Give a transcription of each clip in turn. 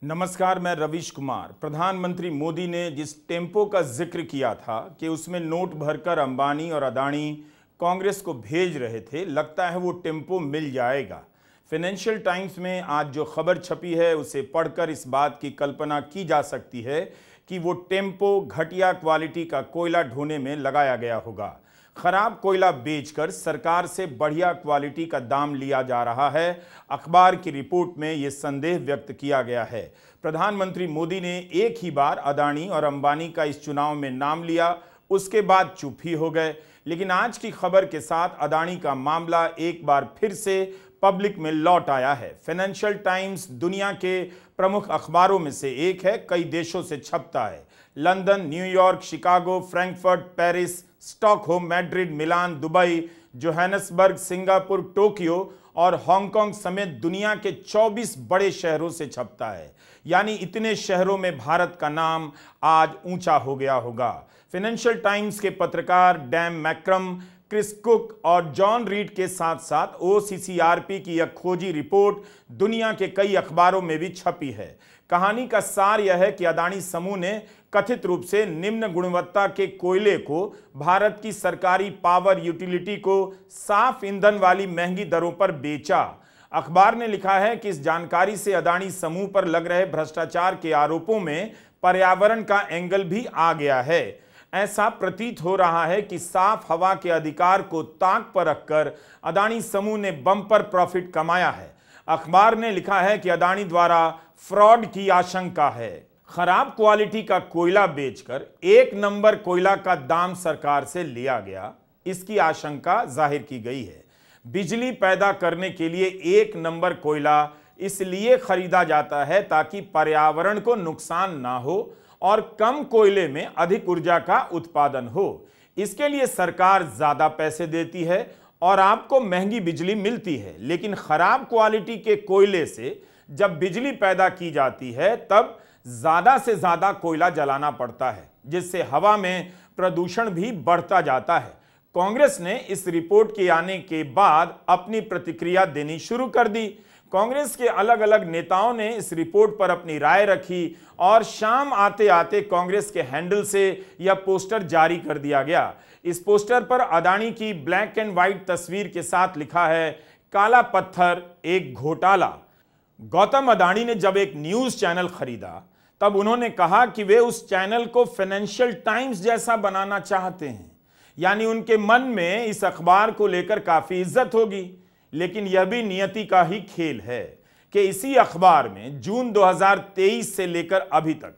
नमस्कार, मैं रवीश कुमार। प्रधानमंत्री मोदी ने जिस टेम्पो का जिक्र किया था कि उसमें नोट भरकर अंबानी और अदानी कांग्रेस को भेज रहे थे, लगता है वो टेम्पो मिल जाएगा। फाइनेंशियल टाइम्स में आज जो खबर छपी है उसे पढ़कर इस बात की कल्पना की जा सकती है कि वो टेम्पो घटिया क्वालिटी का कोयला ढोने में लगाया गया होगा। खराब कोयला बेचकर सरकार से बढ़िया क्वालिटी का दाम लिया जा रहा है। अखबार की रिपोर्ट में यह संदेह व्यक्त किया गया है। प्रधानमंत्री मोदी ने एक ही बार अदानी और अंबानी का इस चुनाव में नाम लिया, उसके बाद चुप ही हो गए। लेकिन आज की खबर के साथ अदानी का मामला एक बार फिर से पब्लिक में लौट आया है। फाइनेंशियल टाइम्स दुनिया के प्रमुख अखबारों में से एक है, कई देशों से छपता है। London, New York, Chicago, Frankfurt, Paris, Stockholm, Madrid, Milan, Dubai, Johannesburg, Singapore, Tokyo और हांगकांग समेत दुनिया के 24 बड़े शहरों से छपता है। यानी इतने शहरों में भारत का नाम आज ऊंचा हो गया होगा। फाइनेंशियल टाइम्स के पत्रकार डैन मैक्रम, क्रिस कुक और जॉन रीड के साथ साथ OCCRP की यह खोजी रिपोर्ट दुनिया के कई अखबारों में भी छपी है। कहानी का सार यह है कि अदानी समूह ने कथित रूप से निम्न गुणवत्ता के कोयले को भारत की सरकारी पावर यूटिलिटी को साफ ईंधन वाली महंगी दरों पर बेचा। अखबार ने लिखा है कि इस जानकारी से अदानी समूह पर लग रहे भ्रष्टाचार के आरोपों में पर्यावरण का एंगल भी आ गया है। ऐसा प्रतीत हो रहा है कि साफ हवा के अधिकार को ताक पर रखकर अदानी समूह ने बम्पर प्रॉफिट कमाया है। अखबार ने लिखा है कि अदानी द्वारा फ्रॉड की आशंका है। खराब क्वालिटी का कोयला बेचकर एक नंबर कोयला का दाम सरकार से लिया गया, इसकी आशंका जाहिर की गई है। बिजली पैदा करने के लिए एक नंबर कोयला इसलिए खरीदा जाता है ताकि पर्यावरण को नुकसान ना हो और कम कोयले में अधिक ऊर्जा का उत्पादन हो। इसके लिए सरकार ज्यादा पैसे देती है और आपको महंगी बिजली मिलती है। लेकिन खराब क्वालिटी के कोयले से जब बिजली पैदा की जाती है तब ज्यादा से ज्यादा कोयला जलाना पड़ता है, जिससे हवा में प्रदूषण भी बढ़ता जाता है। कांग्रेस ने इस रिपोर्ट के आने के बाद अपनी प्रतिक्रिया देनी शुरू कर दी। कांग्रेस के अलग अलग नेताओं ने इस रिपोर्ट पर अपनी राय रखी और शाम आते आते कांग्रेस के हैंडल से यह पोस्टर जारी कर दिया गया। इस पोस्टर पर अदानी की ब्लैक एंड व्हाइट तस्वीर के साथ लिखा है, काला पत्थर एक घोटाला। गौतम अदानी ने जब एक न्यूज चैनल खरीदा तब उन्होंने कहा कि वे उस चैनल को फाइनेंशियल टाइम्स जैसा बनाना चाहते हैं, यानी उनके मन में इस अखबार को लेकर काफी इज्जत होगी। लेकिन यह भी नियति का ही खेल है कि इसी अखबार में जून 2023 से लेकर अभी तक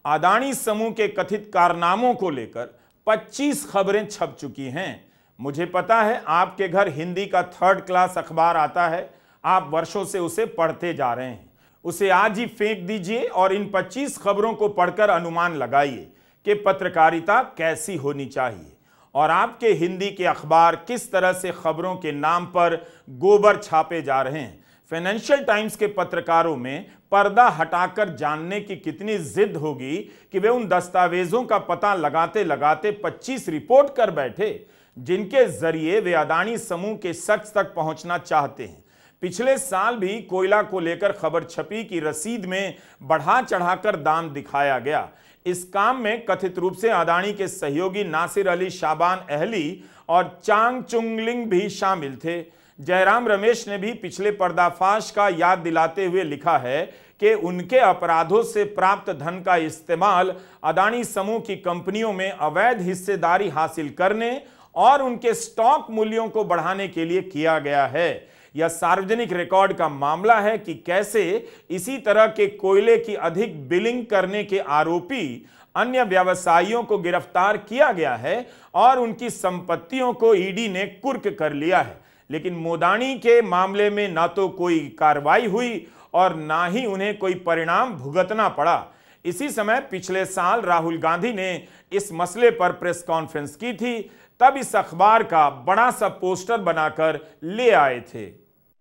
अदानी समूह के कथित कारनामों को लेकर 25 खबरें छप चुकी हैं। मुझे पता है आपके घर हिंदी का 3rd क्लास अखबार आता है, आप वर्षों से उसे पढ़ते जा रहे हैं। उसे आज ही फेंक दीजिए और इन 25 खबरों को पढ़कर अनुमान लगाइए कि पत्रकारिता कैसी होनी चाहिए और आपके हिंदी के अखबार किस तरह से खबरों के नाम पर गोबर छापे जा रहे हैं। फाइनेंशियल टाइम्स के पत्रकारों में पर्दा हटाकर जानने की कितनी जिद होगी कि वे उन दस्तावेजों का पता लगाते लगाते 25 रिपोर्ट कर बैठे जिनके जरिए वे अदानी समूह के सच तक पहुंचना चाहते हैं। पिछले साल भी कोयला को लेकर खबर छपी कि रसीद में बढ़ा चढ़ाकर दाम दिखाया गया। इस काम में कथित रूप से अदानी के सहयोगी नासिर अली शाबान अहली और चांग चुंगलिंग भी शामिल थे। जयराम रमेश ने भी पिछले पर्दाफाश का याद दिलाते हुए लिखा है कि उनके अपराधों से प्राप्त धन का इस्तेमाल अदानी समूह की कंपनियों में अवैध हिस्सेदारी हासिल करने और उनके स्टॉक मूल्यों को बढ़ाने के लिए किया गया है। यह सार्वजनिक रिकॉर्ड का मामला है कि कैसे इसी तरह के कोयले की अधिक बिलिंग करने के आरोपी अन्य व्यवसायियों को गिरफ्तार किया गया है और उनकी संपत्तियों को ईडी ने कुर्क कर लिया है। लेकिन मोदानी के मामले में ना तो कोई कार्रवाई हुई और ना ही उन्हें कोई परिणाम भुगतना पड़ा। इसी समय पिछले साल राहुल गांधी ने इस मसले पर प्रेस कॉन्फ्रेंस की थी, तब इस अखबार का बड़ा सा पोस्टर बनाकर ले आए थे।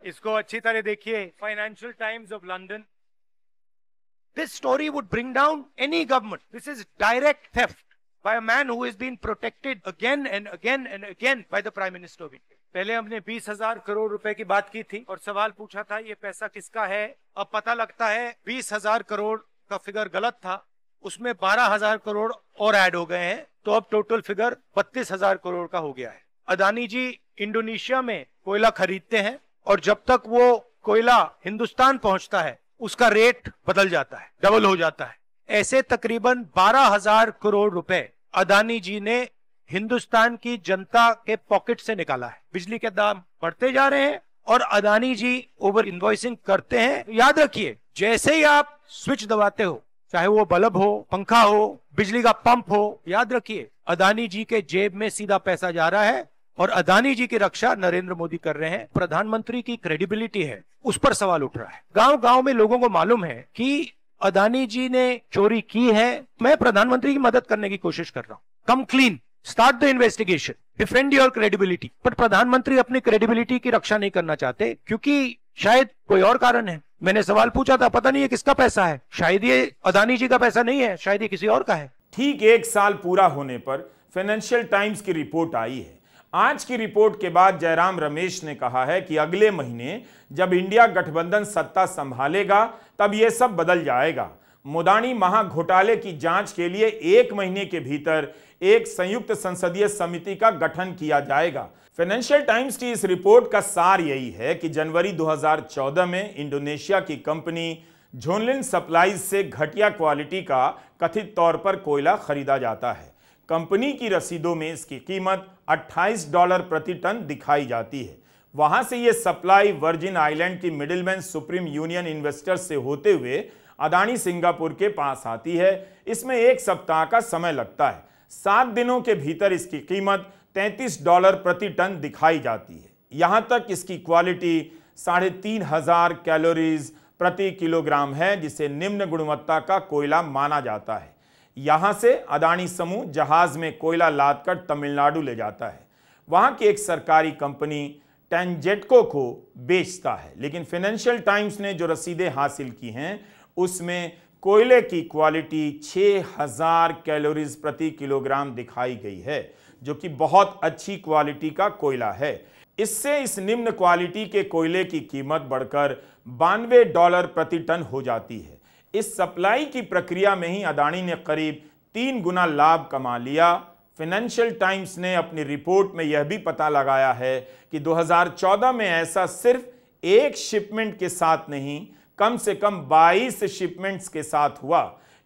इसको अच्छी तरह देखिए, financial times of London. This story would bring down any government. This is direct theft by a man who has been protected again and again and again by the Prime Minister of India. पहले हमने 20,000 करोड़ रुपए की बात की थी और सवाल पूछा था ये पैसा किसका है। अब पता लगता है 20,000 करोड़ का फिगर गलत था, उसमें 12,000 करोड़ और ऐड हो गए हैं, तो अब टोटल फिगर 32,000 करोड़ का हो गया है। अदानी जी इंडोनेशिया में कोयला खरीदते हैं और जब तक वो कोयला हिंदुस्तान पहुंचता है उसका रेट बदल जाता है, डबल हो जाता है। ऐसे तकरीबन 12,000 करोड़ रुपए अदानी जी ने हिंदुस्तान की जनता के पॉकेट से निकाला है। बिजली के दाम बढ़ते जा रहे हैं और अदानी जी ओवर इनवॉइसिंग करते हैं। याद रखिए, जैसे ही आप स्विच दबाते हो, चाहे वो बल्ब हो, पंखा हो, बिजली का पंप हो, याद रखिए अदानी जी के जेब में सीधा पैसा जा रहा है और अदानी जी की रक्षा नरेंद्र मोदी कर रहे हैं। प्रधानमंत्री की क्रेडिबिलिटी है, उस पर सवाल उठ रहा है। गांव गांव में लोगों को मालूम है कि अदानी जी ने चोरी की है। मैं प्रधानमंत्री की मदद करने की कोशिश कर रहा हूं। कम clean, start the investigation, defend your credibility. पर प्रधानमंत्री अपनी क्रेडिबिलिटी की रक्षा नहीं करना चाहते क्योंकि शायद कोई और कारण है। मैंने सवाल पूछा था, पता नहीं है किसका पैसा है, शायद ये अदानी जी का पैसा नहीं है, शायद ये किसी और का है। ठीक 1 साल पूरा होने पर फाइनेंशियल टाइम्स की रिपोर्ट आई है। आज की रिपोर्ट के बाद जयराम रमेश ने कहा है कि अगले महीने जब इंडिया गठबंधन सत्ता संभालेगा तब यह सब बदल जाएगा। मुदानी महाघोटाले की जांच के लिए 1 महीने के भीतर एक संयुक्त संसदीय समिति का गठन किया जाएगा। फाइनेंशियल टाइम्स की इस रिपोर्ट का सार यही है कि जनवरी 2014 में इंडोनेशिया की कंपनी झोनलिन सप्लाईज से घटिया क्वालिटी का कथित तौर पर कोयला खरीदा जाता है। कंपनी की रसीदों में इसकी कीमत $28 प्रति टन दिखाई जाती है। वहां से यह सप्लाई वर्जिन आइलैंड की मिडिलमैन सुप्रीम यूनियन इन्वेस्टर्स से होते हुए अदानी सिंगापुर के पास आती है। इसमें 1 सप्ताह का समय लगता है। 7 दिनों के भीतर इसकी कीमत $33 प्रति टन दिखाई जाती है। यहां तक इसकी क्वालिटी 3,500 कैलोरीज प्रति किलोग्राम है, जिसे निम्न गुणवत्ता का कोयला माना जाता है। यहां से अदानी समूह जहाज में कोयला लादकर तमिलनाडु ले जाता है। वहां की एक सरकारी कंपनी टैंजेटको को बेचता है। लेकिन फाइनेंशियल टाइम्स ने जो रसीदें हासिल की हैं उसमें कोयले की क्वालिटी 6,000 कैलोरीज प्रति किलोग्राम दिखाई गई है, जो कि बहुत अच्छी क्वालिटी का कोयला है। इससे इस निम्न क्वालिटी के कोयले की कीमत बढ़कर $92 प्रति टन हो जाती है। इस सप्लाई की प्रक्रिया में ही अदानी ने करीब 3 गुना लाभ कमा लिया। फाइनेंशियल टाइम्स ने अपनी रिपोर्ट में यह भी पता लगाया है कि 2014 में ऐसा सिर्फ एक शिपमेंट के साथ नहीं, कम से कम 22 शिपमेंट्स के साथ हुआ।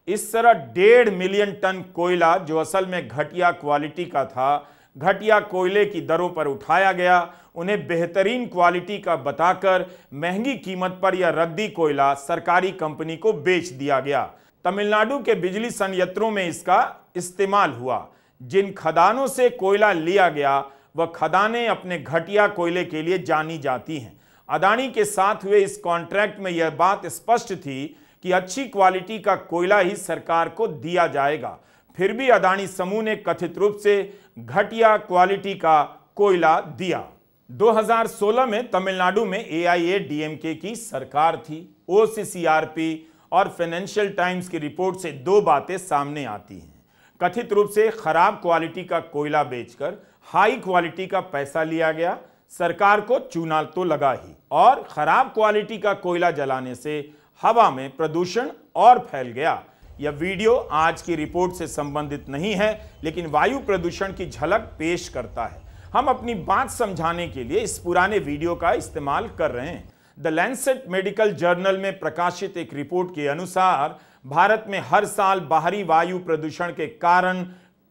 इस तरह 1.5 मिलियन टन कोयला जो असल में घटिया क्वालिटी का था, घटिया कोयले की दरों पर उठाया गया। उन्हें बेहतरीन क्वालिटी का बताकर महंगी कीमत पर यह रद्दी कोयला सरकारी कंपनी को बेच दिया गया। तमिलनाडु के बिजली संयंत्रों में इसका इस्तेमाल हुआ। जिन खदानों से कोयला लिया गया वह खदानें अपने घटिया कोयले के लिए जानी जाती हैं। अदानी के साथ हुए इस कॉन्ट्रैक्ट में यह बात स्पष्ट थी कि अच्छी क्वालिटी का कोयला ही सरकार को दिया जाएगा। फिर भी अदानी समूह ने कथित रूप से घटिया क्वालिटी का कोयला दिया। 2016 में तमिलनाडु में AIADMK की सरकार थी। OCCRP और फाइनेंशियल टाइम्स की रिपोर्ट से 2 बातें सामने आती हैं। कथित रूप से खराब क्वालिटी का कोयला बेचकर हाई क्वालिटी का पैसा लिया गया। सरकार को चूना तो लगा ही, और खराब क्वालिटी का कोयला जलाने से हवा में प्रदूषण और फैल गया। यह वीडियो आज की रिपोर्ट से संबंधित नहीं है, लेकिन वायु प्रदूषण की झलक पेश करता है। हम अपनी बात समझाने के लिए इस पुराने वीडियो का इस्तेमाल कर रहे हैं। द लैंसेट मेडिकल जर्नल में प्रकाशित एक रिपोर्ट के अनुसार भारत में हर साल बाहरी वायु प्रदूषण के कारण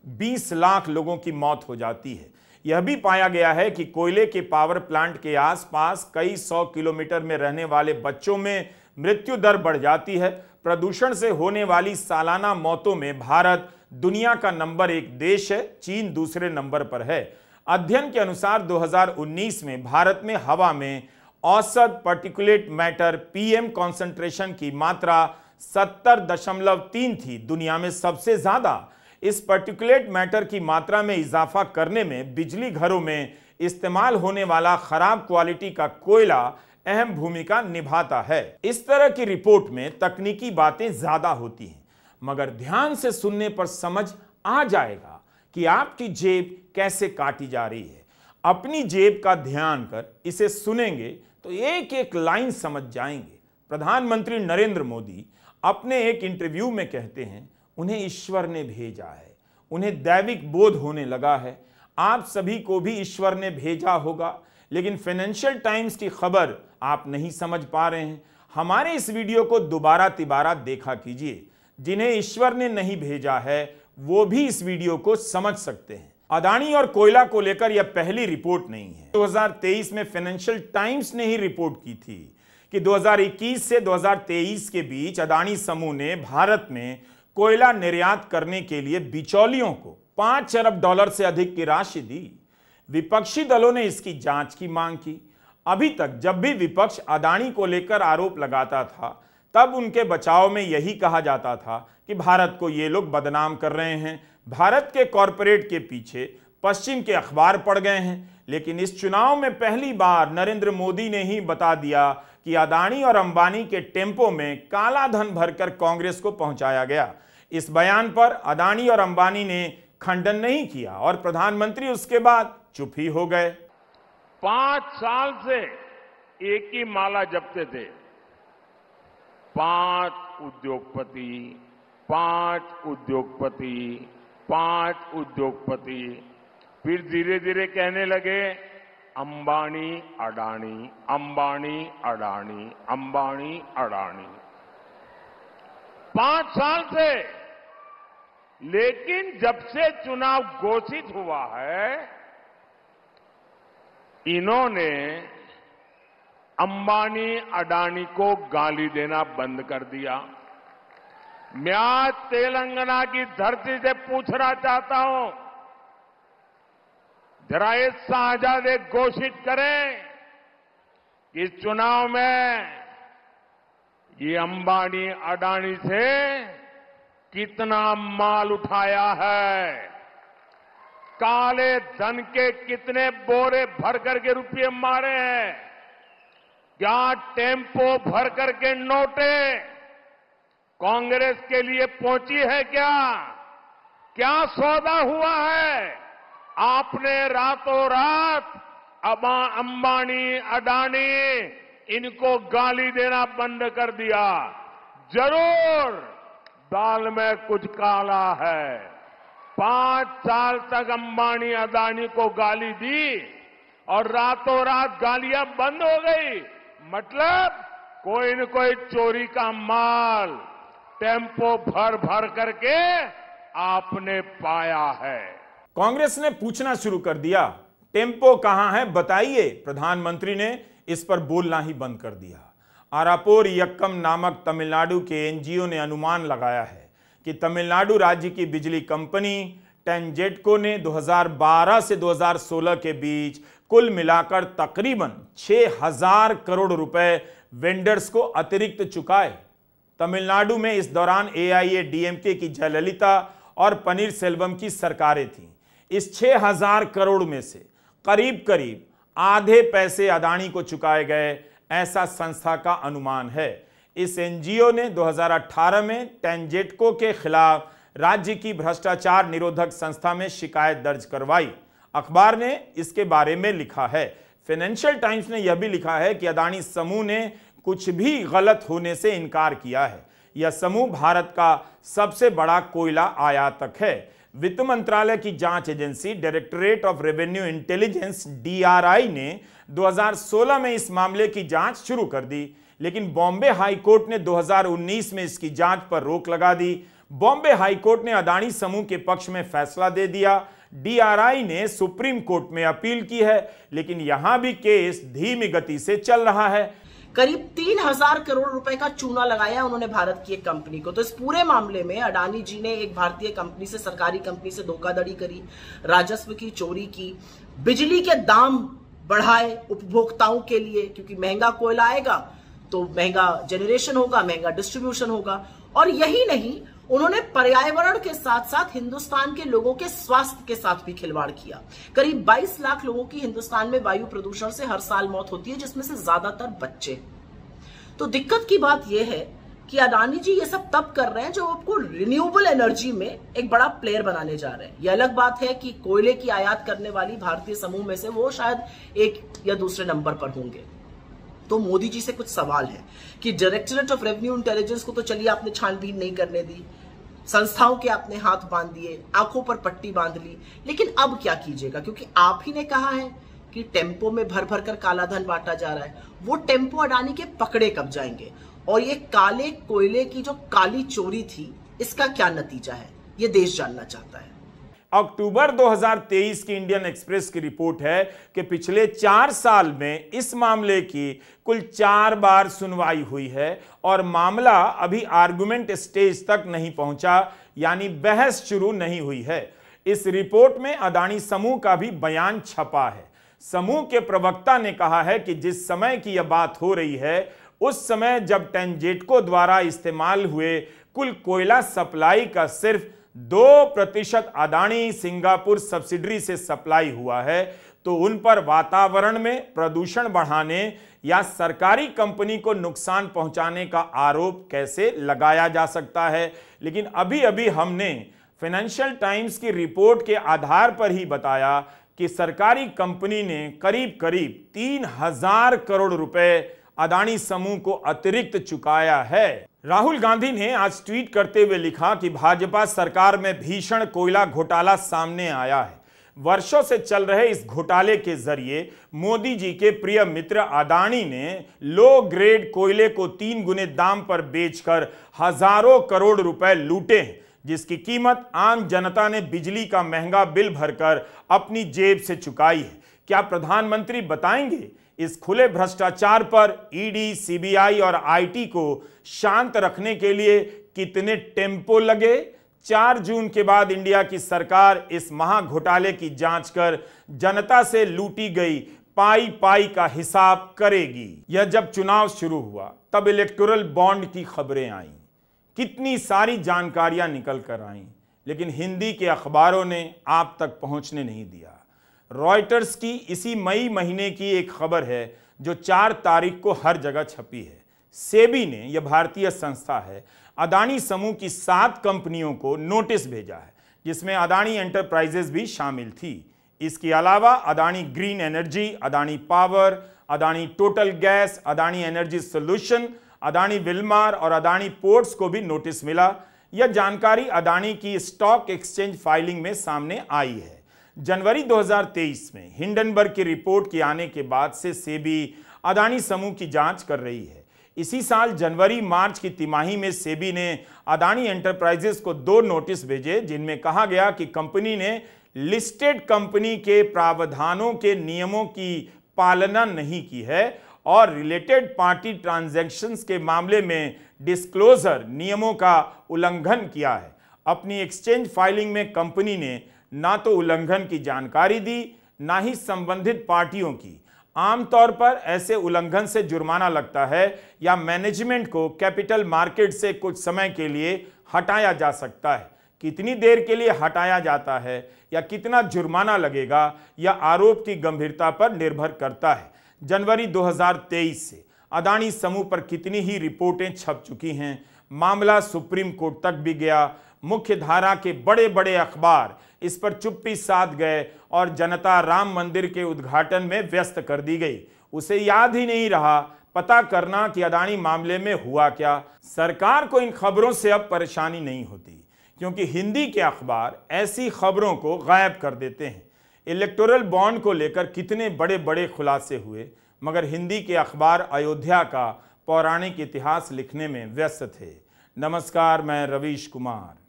20 लाख लोगों की मौत हो जाती है। यह भी पाया गया है कि कोयले के पावर प्लांट के आसपास कई 100 किलोमीटर में रहने वाले बच्चों में मृत्यु दर बढ़ जाती है। प्रदूषण से होने वाली सालाना मौतों में भारत दुनिया का नंबर 1 देश है, चीन दूसरे नंबर पर है। अध्ययन के अनुसार 2019 में भारत में हवा में औसत पार्टिकुलेट मैटर PM कॉन्सेंट्रेशन की मात्रा 70.3 थी, दुनिया में सबसे ज्यादा। इस पार्टिकुलेट मैटर की मात्रा में इजाफा करने में बिजली घरों में इस्तेमाल होने वाला खराब क्वालिटी का कोयला अहम भूमिका निभाता है। इस तरह की रिपोर्ट में तकनीकी बातें ज्यादा होती हैं, मगर ध्यान से सुनने पर समझ आ जाएगा कि आपकी जेब कैसे काटी जा रही है। अपनी जेब का ध्यान कर इसे सुनेंगे तो एक एक लाइन समझ जाएंगे। प्रधानमंत्री नरेंद्र मोदी अपने एक इंटरव्यू में कहते हैं उन्हें ईश्वर ने भेजा है, उन्हें दैविक बोध होने लगा है। आप सभी को भी ईश्वर ने भेजा होगा, लेकिन फाइनेंशियल टाइम्स की खबर आप नहीं समझ पा रहे हैं। हमारे इस वीडियो को दोबारा तिबारा देखा कीजिए। जिन्हें ईश्वर ने नहीं भेजा है वो भी इस वीडियो को समझ सकते हैं। अदानी और कोयला को लेकर यह पहली रिपोर्ट नहीं है। 2023 में फाइनेंशियल टाइम्स ने ही रिपोर्ट की थी कि 2021 से 2023 के बीच अदानी समूह ने भारत में कोयला निर्यात करने के लिए बिचौलियों को 5 अरब डॉलर से अधिक की राशि दी। विपक्षी दलों ने इसकी जांच की मांग की। अभी तक जब भी विपक्ष अदानी को लेकर आरोप लगाता था तब उनके बचाव में यही कहा जाता था कि भारत को ये लोग बदनाम कर रहे हैं, भारत के कॉरपोरेट के पीछे पश्चिम के अखबार पड़ गए हैं। लेकिन इस चुनाव में पहली बार नरेंद्र मोदी ने ही बता दिया कि अदानी और अंबानी के टेम्पो में काला धन भरकर कांग्रेस को पहुंचाया गया। इस बयान पर अदानी और अंबानी ने खंडन नहीं किया और प्रधानमंत्री उसके बाद चुप ही हो गए। 5 साल से एक ही माला जपते थे, 5 उद्योगपति, 5 उद्योगपति, 5 उद्योगपति। फिर धीरे धीरे कहने लगे अंबानी अडानी, अंबानी अडानी, अंबानी अडानी। 5 साल से। लेकिन जब से चुनाव घोषित हुआ है इन्होंने अंबानी अडानी को गाली देना बंद कर दिया। मैं आज तेलंगाना की धरती से पूछना चाहता हूं, जरा ये शाहजादे घोषित करें कि इस चुनाव में ये अंबानी अडानी से कितना माल उठाया है, काले धन के कितने बोरे भर करके रुपये मारे हैं, क्या टेम्पो भर करके नोटे कांग्रेस के लिए पहुंची है, क्या सौदा हुआ है। आपने रातों रात अंबानी अडानी इनको गाली देना बंद कर दिया। जरूर दाल में कुछ काला है। 5 साल तक अंबानी अडानी को गाली दी और रातों रात गालियां बंद हो गई। मतलब कोई न कोई चोरी का माल टेम्पो भर भर करके आपने पाया है। कांग्रेस ने पूछना शुरू कर दिया, टेम्पो कहां है बताइए। प्रधानमंत्री ने इस पर बोलना ही बंद कर दिया। आरापोर यक्कम नामक तमिलनाडु के एनजीओ ने अनुमान लगाया है कि तमिलनाडु राज्य की बिजली कंपनी टेंजेटको ने 2012 से 2016 के बीच कुल मिलाकर तकरीबन 6,000 करोड़ रुपए वेंडर्स को अतिरिक्त चुकाए। तमिलनाडु में इस दौरान एआईएडीएमके की जयललिता और पनीर सेल्वम की सरकारें थीं। इस 6,000 करोड़ में से करीब करीब आधे पैसे अदानी को चुकाए गए, ऐसा संस्था का अनुमान है। इस एनजीओ ने 2018 में टेंजेटको के खिलाफ राज्य की भ्रष्टाचार निरोधक संस्था में शिकायत दर्ज करवाई। अखबार ने इसके बारे में लिखा है। फाइनेंशियल टाइम्स ने यह भी लिखा है कि अदानी समूह ने कुछ भी गलत होने से इनकार किया है। यह समूह भारत का सबसे बड़ा कोयला आयातक है। वित्त मंत्रालय की जांच agency directorate of revenue intelligence DRI ने 2016 में इस मामले की जांच शुरू कर दी, लेकिन बॉम्बे हाईकोर्ट ने 2019 में इसकी जांच पर रोक लगा दी। बॉम्बे हाईकोर्ट ने अदानी समूह के पक्ष में फैसला दे दिया। DRI ने सुप्रीम कोर्ट में अपील की है, लेकिन यहां भी केस धीमी गति से चल रहा है। करीब 3,000 करोड़ रुपए का चूना लगाया उन्होंने भारत की एक कंपनी को। तो इस पूरे मामले में अडानी जी ने एक भारतीय कंपनी से, सरकारी कंपनी से धोखाधड़ी करी, राजस्व की चोरी की, बिजली के दाम बढ़ाए उपभोक्ताओं के लिए, क्योंकि महंगा कोयला आएगा तो महंगा जनरेशन होगा, महंगा डिस्ट्रीब्यूशन होगा। और यही नहीं, उन्होंने पर्यावरण के साथ साथ हिंदुस्तान के लोगों के स्वास्थ्य के साथ भी खिलवाड़ किया। करीब 22 लाख लोगों की हिंदुस्तान में वायु प्रदूषण से हर साल मौत होती है, जिसमें से ज्यादातर बच्चे। तो दिक्कत की बात यह है कि अडानी जी ये सब तब कर रहे हैं जो आपको रिन्यूएबल एनर्जी में एक बड़ा प्लेयर बनाने जा रहे हैं। ये अलग बात है कि कोयले की आयात करने वाली भारतीय समूह में से वो शायद एक या दूसरे नंबर पर होंगे। तो मोदी जी से कुछ सवाल है कि डायरेक्टरेट ऑफ रेवेन्यू इंटेलिजेंस को तो चलिए आपने छानबीन नहीं करने दी, संस्थाओं के आपने हाथ बांध दिए, आंखों पर पट्टी बांध ली, लेकिन अब क्या कीजिएगा? क्योंकि आप ही ने कहा है कि टेम्पो में भर भर कर काला धन बांटा जा रहा है। वो टेम्पो अडानी के पकड़े कब जाएंगे? और ये काले कोयले की जो काली चोरी थी, इसका क्या नतीजा है, ये देश जानना चाहता है। अक्टूबर 2023 की इंडियन एक्सप्रेस की रिपोर्ट है कि पिछले 4 साल में इस मामले की कुल 4 बार सुनवाई हुई है और मामला अभी आर्गुमेंट स्टेज तक नहीं पहुंचा, यानी बहस शुरू नहीं हुई है। इस रिपोर्ट में अडानी समूह का भी बयान छपा है। समूह के प्रवक्ता ने कहा है कि जिस समय की यह बात हो रही है, उस समय जब टेंजेटको द्वारा इस्तेमाल हुए कुल कोयला सप्लाई का सिर्फ 2% अडानी सिंगापुर सब्सिडरी से सप्लाई हुआ है, तो उन पर वातावरण में प्रदूषण बढ़ाने या सरकारी कंपनी को नुकसान पहुंचाने का आरोप कैसे लगाया जा सकता है। लेकिन अभी अभी हमने फाइनेंशियल टाइम्स की रिपोर्ट के आधार पर ही बताया कि सरकारी कंपनी ने करीब करीब 3000 करोड़ रुपए अडानी समूह को अतिरिक्त चुकाया है। राहुल गांधी ने आज ट्वीट करते हुए लिखा कि भाजपा सरकार में भीषण कोयला घोटाला सामने आया है। वर्षों से चल रहे इस घोटाले के जरिए मोदी जी के प्रिय मित्र अडानी ने लो ग्रेड कोयले को 3 गुने दाम पर बेचकर हजारों करोड़ रुपए लूटे हैं, जिसकी कीमत आम जनता ने बिजली का महंगा बिल भरकर अपनी जेब से चुकाई है। क्या प्रधानमंत्री बताएंगे इस खुले भ्रष्टाचार पर ईडी, सीबीआई और आईटी को शांत रखने के लिए कितने टेम्पो लगे? 4 जून के बाद इंडिया की सरकार इस महा घोटाले की जांच कर जनता से लूटी गई पाई पाई का हिसाब करेगी। यह जब चुनाव शुरू हुआ तब इलेक्टोरल बॉन्ड की खबरें आईं, कितनी सारी जानकारियां निकल कर आईं, लेकिन हिंदी के अखबारों ने आप तक पहुंचने नहीं दिया। रॉयटर्स की इसी मई महीने की एक खबर है जो 4 तारीख को हर जगह छपी है। सेबी ने, यह भारतीय संस्था है, अडानी समूह की 7 कंपनियों को नोटिस भेजा है, जिसमें अडानी एंटरप्राइजेज भी शामिल थी। इसके अलावा Adani green energy, Adani power, Adani Total gas, Adani energy solution, Adani Wilmar और अडानी पोर्ट्स को भी नोटिस मिला। यह जानकारी अडानी की स्टॉक एक्सचेंज फाइलिंग में सामने आई है। जनवरी 2023 में हिंडनबर्ग की रिपोर्ट के आने के बाद से सेबी अडानी समूह की जांच कर रही है। इसी साल जनवरी मार्च की तिमाही में सेबी ने अडानी एंटरप्राइजेस को 2 नोटिस भेजे, जिनमें कहा गया कि कंपनी ने लिस्टेड कंपनी के प्रावधानों के नियमों की पालना नहीं की है और रिलेटेड पार्टी ट्रांजैक्शंस के मामले में डिस्क्लोजर नियमों का उल्लंघन किया है। अपनी एक्सचेंज फाइलिंग में कंपनी ने ना तो उल्लंघन की जानकारी दी, ना ही संबंधित पार्टियों की। आमतौर पर ऐसे उल्लंघन से जुर्माना लगता है या मैनेजमेंट को कैपिटल मार्केट से कुछ समय के लिए हटाया जा सकता है। कितनी देर के लिए हटाया जाता है या कितना जुर्माना लगेगा, यह आरोप की गंभीरता पर निर्भर करता है। जनवरी 2023 से अडानी समूह पर कितनी ही रिपोर्टें छप चुकी हैं। मामला सुप्रीम कोर्ट तक भी गया। मुख्य धारा के बड़े बड़े अखबार इस पर चुप्पी साध गए और जनता राम मंदिर के उद्घाटन में व्यस्त कर दी गई। उसे याद ही नहीं रहा पता करना कि अडानी मामले में हुआ क्या। सरकार को इन खबरों से अब परेशानी नहीं होती, क्योंकि हिंदी के अखबार ऐसी खबरों को गायब कर देते हैं। इलेक्टोरल बॉन्ड को लेकर कितने बड़े बड़े खुलासे हुए, मगर हिंदी के अखबार अयोध्या का पौराणिक इतिहास लिखने में व्यस्त थे। नमस्कार, मैं रवीश कुमार।